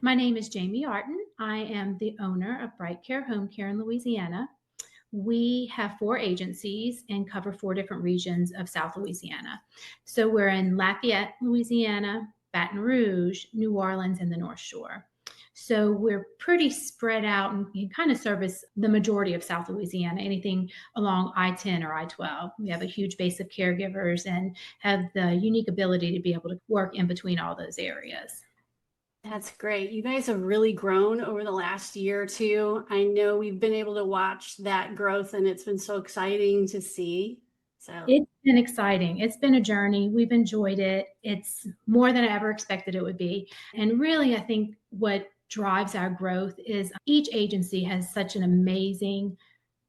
My name is Jamie Arton. I am the owner of BrightCare HomeCare in Louisiana. We have four agencies and cover four different regions of South Louisiana. So we're in Lafayette, Louisiana, Baton Rouge, New Orleans, and the North Shore. So we're pretty spread out and can kind of service the majority of South Louisiana, anything along I-10 or I-12. We have a huge base of caregivers and have the unique ability to be able to work in between all those areas. That's great. You guys have really grown over the last year or two. I know we've been able to watch that growth and it's been so exciting to see. It's been exciting. It's been a journey. We've enjoyed it. It's more than I ever expected it would be. And really, I think what drives our growth is each agency has such an amazing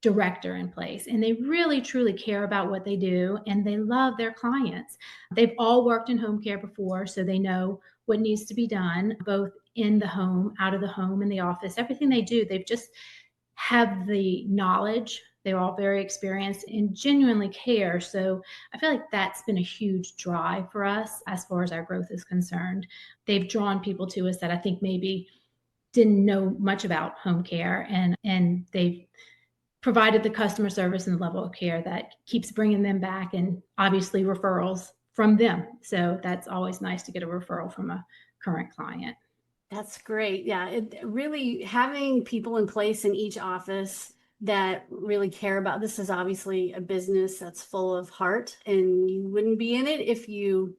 director in place, and they really truly care about what they do and they love their clients. They've all worked in home care before, so they know what needs to be done, both in the home, out of the home, in the office. Everything they do, they've just have the knowledge. They're all very experienced and genuinely care. So I feel like that's been a huge drive for us as far as our growth is concerned. They've drawn people to us that I think maybe didn't know much about home care, and they've provided the customer service and the level of care that keeps bringing them back, and obviously referrals from them. So that's always nice to get a referral from a current client. That's great. Yeah, really having people in place in each office that really care about this is obviously a business that's full of heart, and you wouldn't be in it if you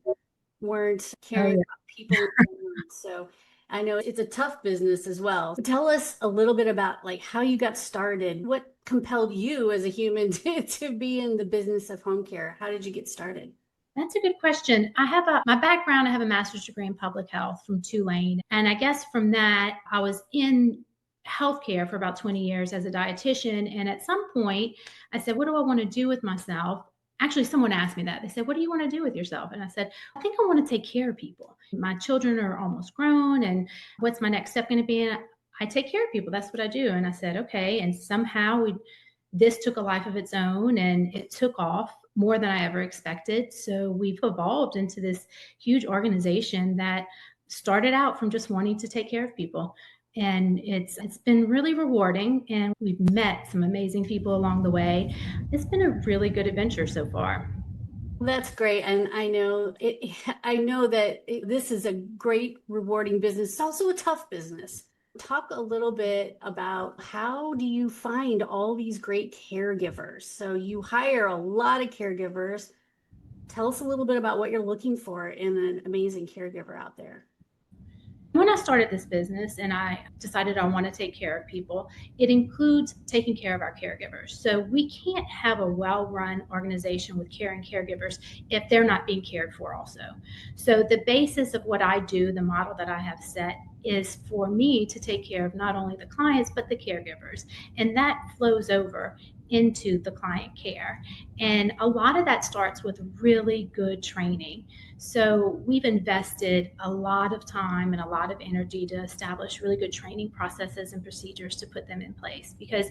weren't Oh, caring yeah. about people. So I know it's a tough business as well. Tell us a little bit about like how you got started. What compelled you as a human to be in the business of home care? How did you get started? That's a good question. My background, I have a master's degree in public health from Tulane. And I guess from that, I was in healthcare for about 20 years as a dietitian. And at some point, I said, what do I want to do with myself? Actually, someone asked me that. They said, what do you want to do with yourself? And I said, I think I want to take care of people. My children are almost grown. And what's my next step going to be? And I take care of people. That's what I do. And I said, okay. And somehow this took a life of its own and it took off more than I ever expected. So we've evolved into this huge organization that started out from just wanting to take care of people. And it's been really rewarding, and we've met some amazing people along the way. It's been a really good adventure so far. That's great. And I know I know that this is a great, rewarding business. It's also a tough business. Talk a little bit about how do you find all these great caregivers? So you hire a lot of caregivers. Tell us a little bit about what you're looking for in an amazing caregiver out there. When I started this business and I decided I want to take care of people, it includes taking care of our caregivers. So we can't have a well-run organization with caring caregivers if they're not being cared for also. So the basis of what I do, the model that I have set, is for me to take care of not only the clients but the caregivers, and that flows over into the client care. And a lot of that starts with really good training. So we've invested a lot of time and a lot of energy to establish really good training processes and procedures to put them in place, because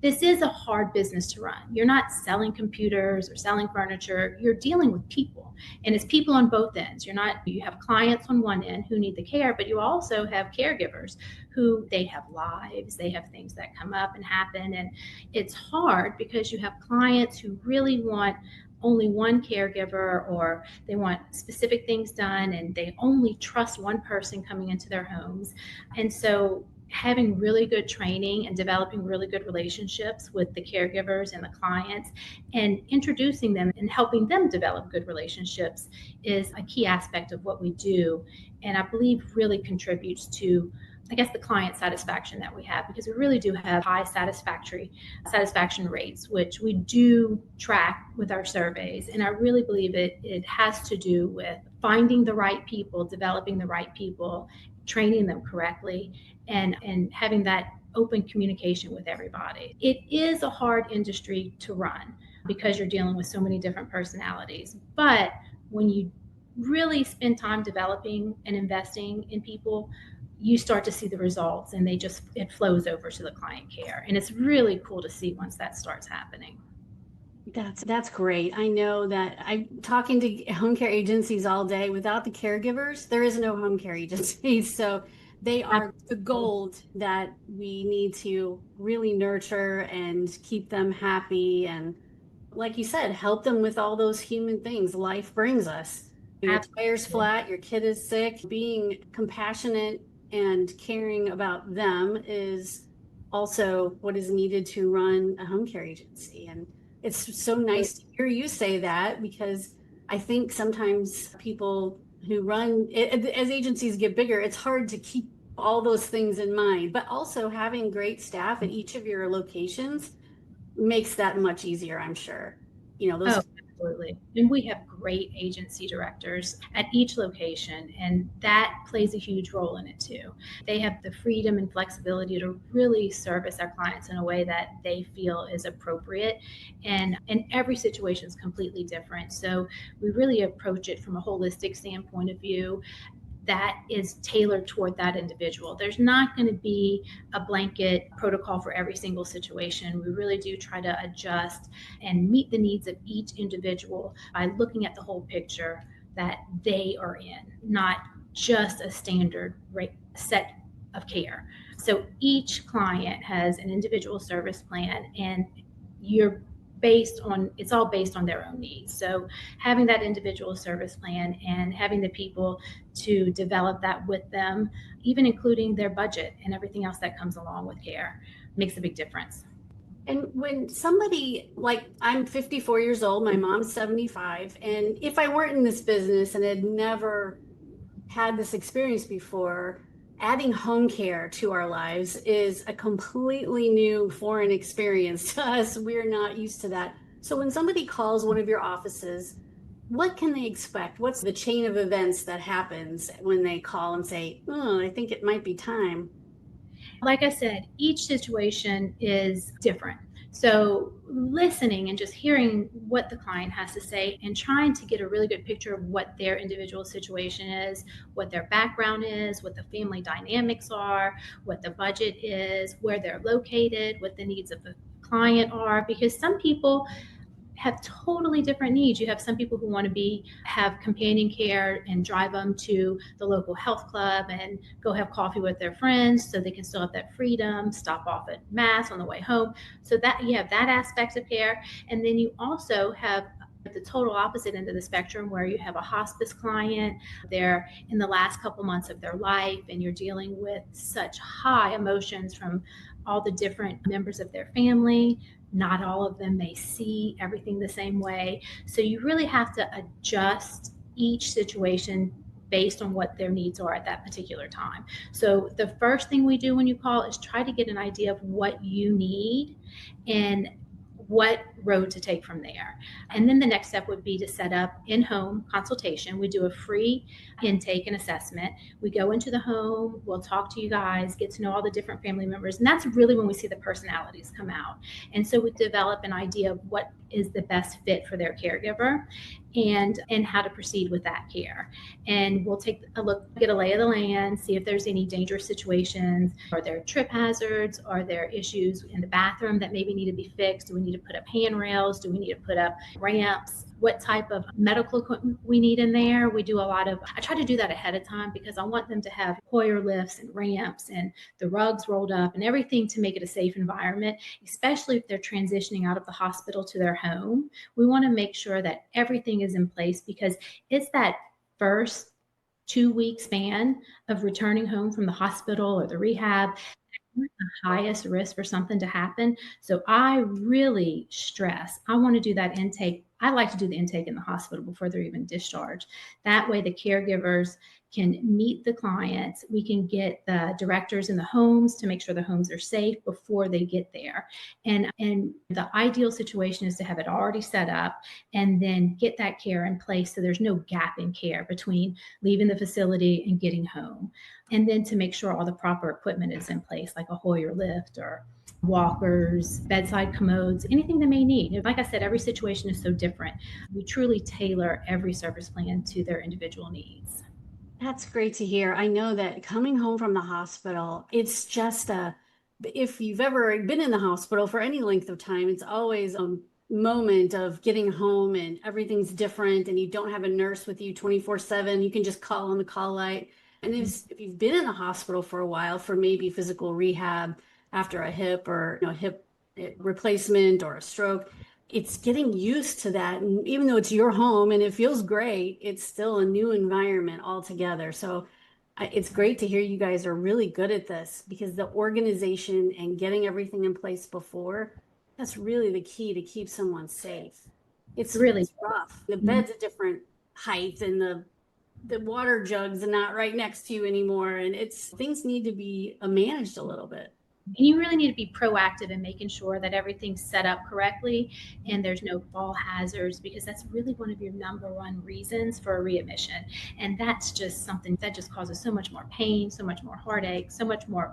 this is a hard business to run. You're not selling computers or selling furniture. You're dealing with people, and it's people on both ends. You have clients on one end who need the care, but you also have caregivers who they have lives, they have things that come up and happen. And it's hard because you have clients who really want only one caregiver, or they want specific things done and they only trust one person coming into their homes. And so having really good training and developing really good relationships with the caregivers and the clients and introducing them and helping them develop good relationships is a key aspect of what we do. And I believe really contributes to, I guess, the client satisfaction that we have, because we really do have high satisfaction rates, which we do track with our surveys. And I really believe it has to do with finding the right people, developing the right people, training them correctly, and having that open communication with everybody. It is a hard industry to run because you're dealing with so many different personalities. But when you really spend time developing and investing in people, you start to see the results, and it flows over to the client care. And it's really cool to see once that starts happening. That's great. I know that I'm talking to home care agencies all day. Without the caregivers, there is no home care agency. So They are the gold that we need to really nurture and keep them happy. And like you said, help them with all those human things life brings us. Your tire's Absolutely. flat, your kid is sick. Being compassionate and caring about them is also what is needed to run a home care agency. And it's so nice to hear you say that, because I think sometimes people who run, as agencies get bigger, it's hard to keep all those things in mind, but also having great staff at each of your locations makes that much easier, I'm sure. Oh, Those. absolutely. And we have great agency directors at each location, and that plays a huge role in it too. They have the freedom and flexibility to really service our clients in a way that they feel is appropriate. And every situation is completely different. So we really approach it from a holistic standpoint of view that is tailored toward that individual. There's not going to be a blanket protocol for every single situation. We really do try to adjust and meet the needs of each individual by looking at the whole picture that they are in, not just a standard set of care. So each client has an individual service plan, and you're it's all based on their own needs. So having that individual service plan and having the people to develop that with them, even including their budget and everything else that comes along with care, makes a big difference. And when somebody, like, I'm 54 years old, my mom's 75, and if I weren't in this business and had never had this experience before, adding home care to our lives is a completely new foreign experience to us. We're not used to that. So when somebody calls one of your offices, what can they expect? What's the chain of events that happens when they call and say, oh, I think it might be time? Like I said, each situation is different. So, listening and just hearing what the client has to say and trying to get a really good picture of what their individual situation is, what their background is, what the family dynamics are, what the budget is, where they're located, what the needs of the client are, because some people have totally different needs. You have some people who want to have companion care and drive them to the local health club and go have coffee with their friends so they can still have that freedom, stop off at mass on the way home. So that you have that aspect of care. And then you also have the total opposite end of the spectrum, where you have a hospice client. They're in the last couple months of their life, and you're dealing with such high emotions from all the different members of their family. Not all of them may see everything the same way. So you really have to adjust each situation based on what their needs are at that particular time. So the first thing we do when you call is try to get an idea of what you need and what road to take from there. And then the next step would be to set up in-home consultation. We do a free intake and assessment. We go into the home, we'll talk to you guys, get to know all the different family members. And that's really when we see the personalities come out. And so we develop an idea of what is the best fit for their caregiver and how to proceed with that care. And we'll take a look, get a lay of the land, see if there's any dangerous situations. Are there trip hazards? Are there issues in the bathroom that maybe need to be fixed? Do we need to put up handrails? Do we need to put up ramps? What type of medical equipment we need in there? I try to do that ahead of time because I want them to have Hoyer lifts and ramps and the rugs rolled up and everything to make it a safe environment, especially if they're transitioning out of the hospital to their home. We want to make sure that everything is in place because it's that first 2 week span of returning home from the hospital or the rehab, the highest risk for something to happen. So I really stress, I want to do that intake. I like to do the intake in the hospital before they're even discharged. That way the caregivers can meet the clients. We can get the directors in the homes to make sure the homes are safe before they get there. And the ideal situation is to have it already set up and then get that care in place so there's no gap in care between leaving the facility and getting home. And then to make sure all the proper equipment is in place, like a Hoyer lift or walkers, bedside commodes, anything they may need. Like I said, every situation is so different. We truly tailor every service plan to their individual needs. That's great to hear. I know that coming home from the hospital, it's just if you've ever been in the hospital for any length of time, it's always a moment of getting home and everything's different and you don't have a nurse with you 24/7. You can just call on the call light. And if you've been in the hospital for a while for maybe physical rehab after a hip or hip replacement or a stroke, it's getting used to that. And even though it's your home and it feels great, it's still a new environment altogether. So it's great to hear you guys are really good at this, because the organization and getting everything in place before, that's really the key to keep someone safe. It's Really. rough. The Mhm. bed's a different height and the water jugs are not right next to you anymore. And things need to be managed a little bit. And you really need to be proactive in making sure that everything's set up correctly and there's no fall hazards, because that's really one of your number one reasons for a readmission. And that's just something that just causes so much more pain, so much more heartache, so much more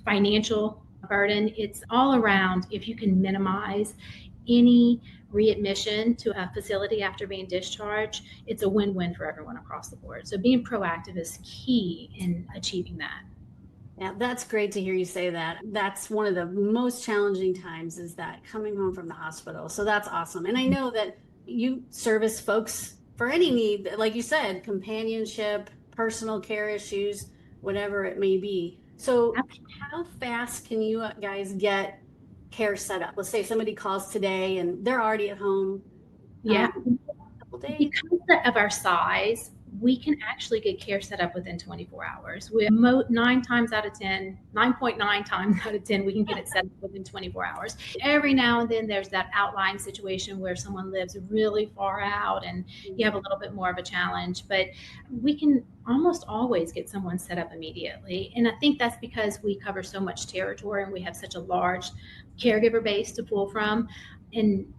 financial burden. It's all around. If you can minimize any readmission to a facility after being discharged, it's a win-win for everyone across the board. So being proactive is key in achieving that. Yeah, that's great to hear you say that. That's one of the most challenging times, is that coming home from the hospital. So that's awesome. And I know that you service folks for any need, like you said, companionship, personal care issues, whatever it may be. So how fast can you guys get care set up? Let's say somebody calls today and they're already at home. Yeah. A couple days. Because of our size, we can actually get care set up within 24 hours. 9 times out of 10, 9.9 times out of 10, we can get it set up within 24 hours. Every now and then there's that outlying situation where someone lives really far out and you have a little bit more of a challenge, but we can almost always get someone set up immediately. And I think that's because we cover so much territory and we have such a large caregiver base to pull from. And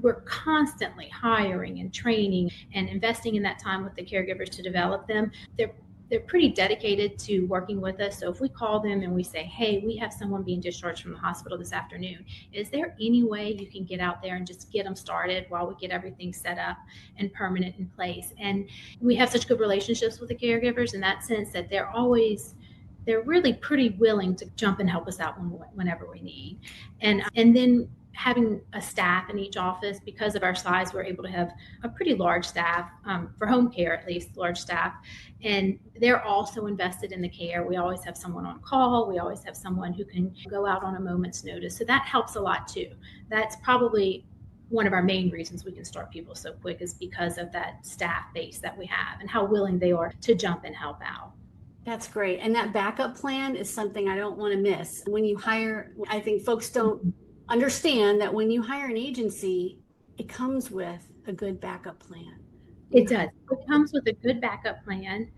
we're constantly hiring and training and investing in that time with the caregivers to develop them. They're pretty dedicated to working with us. So if we call them and we say, hey, we have someone being discharged from the hospital this afternoon, is there any way you can get out there and just get them started while we get everything set up and permanent in place? And we have such good relationships with the caregivers in that sense that they're really pretty willing to jump and help us out whenever we need. And then having a staff in each office, because of our size, we're able to have a pretty large staff, for home care, at least large staff, and they're also invested in the care. We always have someone on call. We always have someone who can go out on a moment's notice. So that helps a lot too. That's probably one of our main reasons we can start people so quick, is because of that staff base that we have and how willing they are to jump and help out. That's great. And that backup plan is something I don't want to miss. When you hire, I think folks don't understand that when you hire an agency, it comes with a good backup plan. It does. It comes with a good backup plan,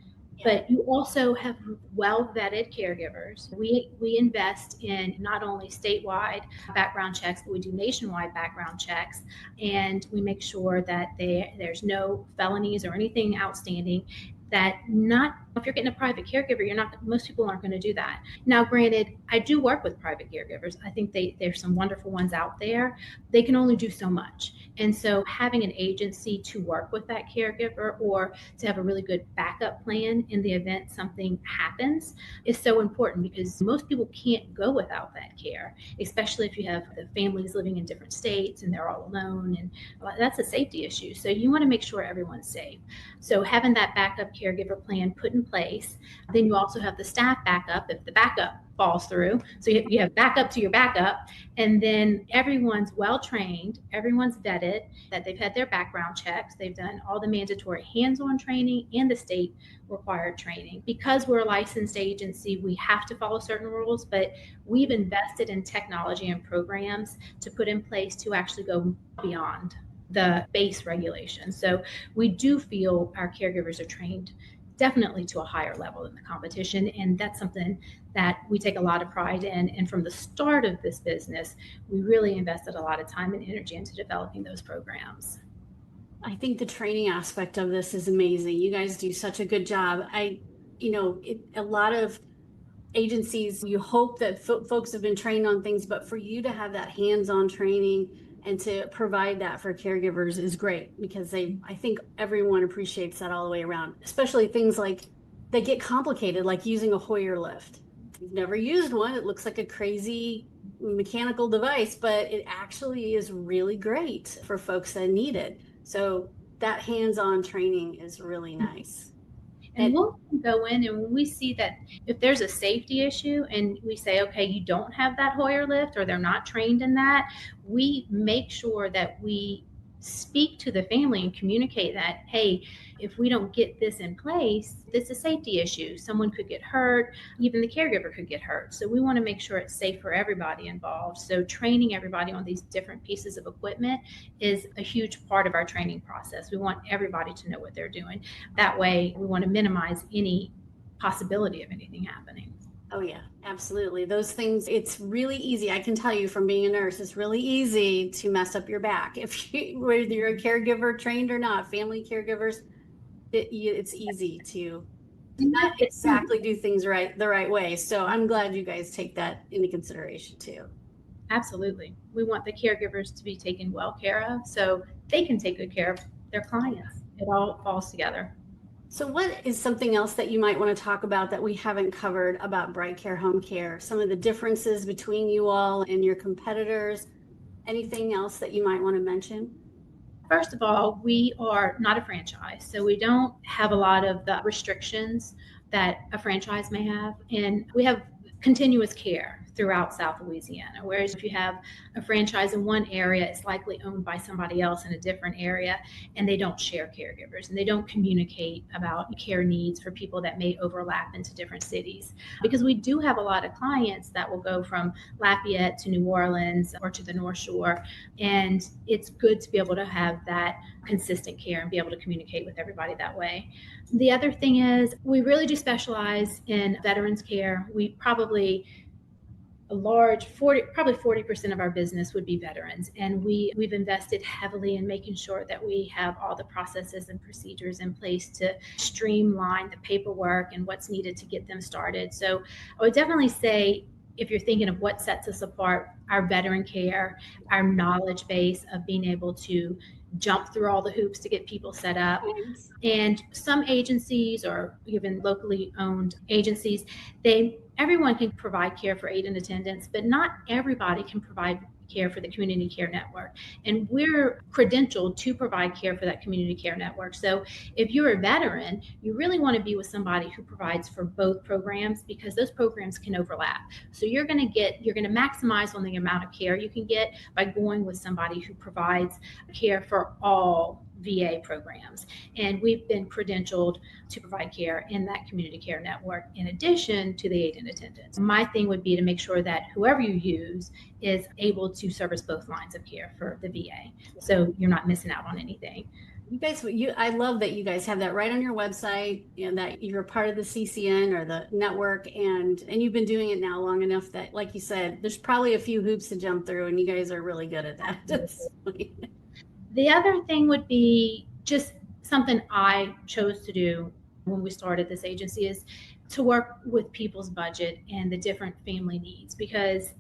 but you also have well vetted caregivers. We invest in not only statewide background checks, but we do nationwide background checks, and we make sure that there's no felonies or anything outstanding. That not if you're getting a private caregiver, most people aren't going to do that. Now, granted, I do work with private caregivers. I think there's some wonderful ones out there. They can only do so much. And so having an agency to work with that caregiver, or to have a really good backup plan in the event something happens, is so important, because most people can't go without that care, especially if you have the families living in different states and they're all alone. And that's a safety issue. So you want to make sure everyone's safe. So having that backup caregiver plan put in place, then you also have the staff backup if the backup falls through. So you have backup to your backup, and then everyone's well trained, everyone's vetted, that they've had their background checks, they've done all the mandatory hands-on training and the state required training. Because we're a licensed agency, we have to follow certain rules, but we've invested in technology and programs to put in place to actually go beyond the base regulations. So we do feel our caregivers are trained definitely to a higher level than the competition. And that's something that we take a lot of pride in. And from the start of this business, we really invested a lot of time and energy into developing those programs. I think the training aspect of this is amazing. You guys do such a good job. A lot of agencies, you hope that folks have been trained on things, but for you to have that hands-on training and to provide that for caregivers is great, because I think everyone appreciates that all the way around, especially things like they get complicated, like using a Hoyer lift. If you've never used one, it looks like a crazy mechanical device, but it actually is really great for folks that need it. So that hands-on training is really nice. And we'll go in, and when we see that if there's a safety issue and we say, okay, you don't have that Hoyer lift or they're not trained in that, we make sure that we speak to the family and communicate that, hey, if we don't get this in place, it's a safety issue. Someone could get hurt, even the caregiver could get hurt. So we want to make sure it's safe for everybody involved. So training everybody on these different pieces of equipment is a huge part of our training process. We want everybody to know what they're doing. That way, we want to minimize any possibility of anything happening. Oh yeah, absolutely. Those things, it's really easy. I can tell you from being a nurse, it's really easy to mess up your back. Whether you're a caregiver trained or not, family caregivers, it's easy to not exactly do things the right way. So I'm glad you guys take that into consideration too. Absolutely. We want the caregivers to be taken well care of so they can take good care of their clients. It all falls together. So what is something else that you might want to talk about that we haven't covered about BrightCare HomeCare? Some of the differences between you all and your competitors? Anything else that you might want to mention? First of all, we are not a franchise, so we don't have a lot of the restrictions that a franchise may have. And we have continuous care throughout South Louisiana, whereas if you have a franchise in one area, it's likely owned by somebody else in a different area, and they don't share caregivers and they don't communicate about care needs for people that may overlap into different cities. Because we do have a lot of clients that will go from Lafayette to New Orleans or to the North Shore, and it's good to be able to have that consistent care and be able to communicate with everybody that way. The other thing is we really do specialize in veterans care. We probably probably 40% of our business would be veterans. And we've invested heavily in making sure that we have all the processes and procedures in place to streamline the paperwork and what's needed to get them started. So I would definitely say, if you're thinking of what sets us apart, our veteran care, our knowledge base of being able to jump through all the hoops to get people set up. And some agencies, or even locally owned agencies, everyone can provide care for aid and attendance, but not everybody can provide care for the community care network. And we're credentialed to provide care for that community care network. So if you're a veteran, you really want to be with somebody who provides for both programs, because those programs can overlap. So you're going to maximize on the amount of care you can get by going with somebody who provides care for all VA programs. And we've been credentialed to provide care in that community care network in addition to the aid and attendance. My thing would be to make sure that whoever you use is able to service both lines of care for the VA. So you're not missing out on anything. You guys, I love that you guys have that right on your website, and that you're part of the CCN or the network, and you've been doing it now long enough that, like you said, there's probably a few hoops to jump through, and you guys are really good at that. The other thing would be just something I chose to do when we started this agency, is to work with people's budget and the different family needs, because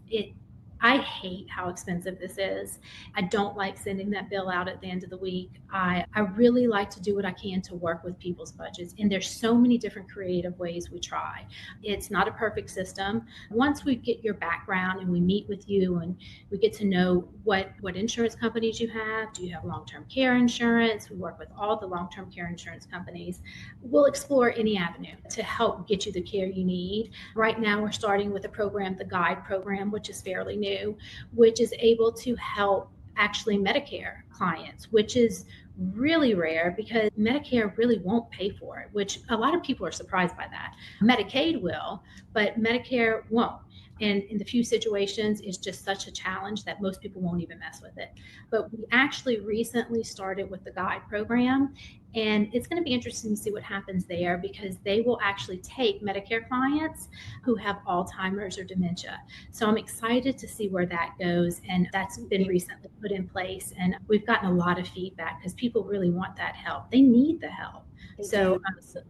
I hate how expensive this is. I don't like sending that bill out at the end of the week. I really like to do what I can to work with people's budgets. And there's so many different creative ways we try. It's not a perfect system. Once we get your background and we meet with you and we get to know what insurance companies you have, do you have long-term care insurance? We work with all the long-term care insurance companies. We'll explore any avenue to help get you the care you need. Right now, we're starting with a program, the GUIDE program, which is fairly new, which is able to help actually Medicare clients, which is really rare because Medicare really won't pay for it, which a lot of people are surprised by that. Medicaid will, but Medicare won't. And in the few situations, it's just such a challenge that most people won't even mess with it. But we actually recently started with the GUIDE program, and it's going to be interesting to see what happens there, because they will actually take Medicare clients who have Alzheimer's or dementia. So I'm excited to see where that goes. And that's been recently put in place. And we've gotten a lot of feedback because people really want that help. They need the help. So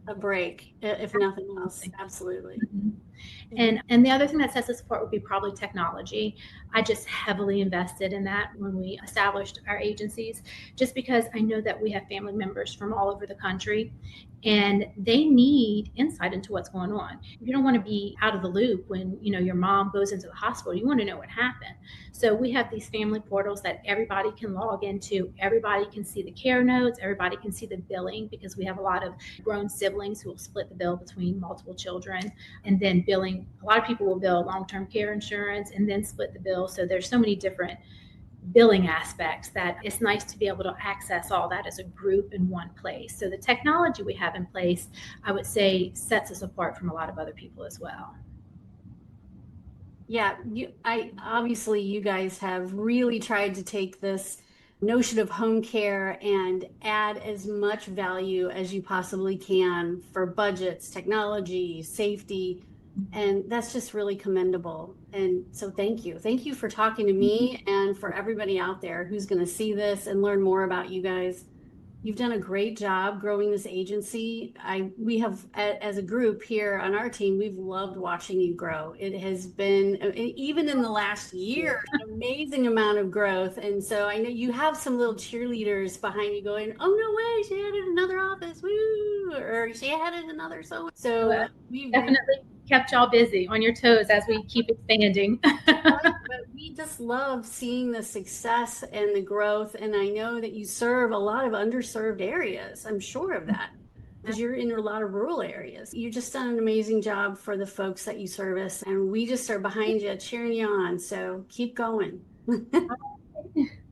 a break, if nothing else. Absolutely. Mm-hmm. And the other thing that sets us apart would be probably technology. I just heavily invested in that when we established our agencies, just because I know that we have family members from from all over the country, and they need insight into what's going on. You don't want to be out of the loop when your mom goes into the hospital. You want to know what happened. So we have these family portals that everybody can log into. Everybody can see the care notes. Everybody can see the billing, because we have a lot of grown siblings who will split the bill between multiple children. And then billing, a lot of people will bill long-term care insurance and then split the bill. So there's so many different billing aspects that it's nice to be able to access all that as a group in one place. So the technology we have in place, I would say, sets us apart from a lot of other people as well. Yeah, obviously you guys have really tried to take this notion of home care and add as much value as you possibly can for budgets, technology, safety, and that's just really commendable. And so thank you. Thank you for talking to me and for everybody out there who's going to see this and learn more about you guys. You've done a great job growing this agency. We have, as a group here on our team, we've loved watching you grow. It has been, even in the last year, an amazing amount of growth. And so I know you have some little cheerleaders behind you going, "Oh, no way, she added another office, woo!" Or "She added another so." So we've definitely kept y'all busy on your toes as we keep expanding. But we just love seeing the success and the growth. And I know that you serve a lot of underserved areas. I'm sure of that, because you're in a lot of rural areas. You just done an amazing job for the folks that you service. And we just are behind you, cheering you on. So keep going.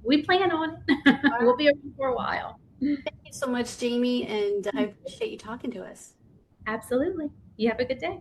We plan on it. We'll be around for a while. Thank you so much, Jamie. And I appreciate you talking to us. Absolutely. You have a good day.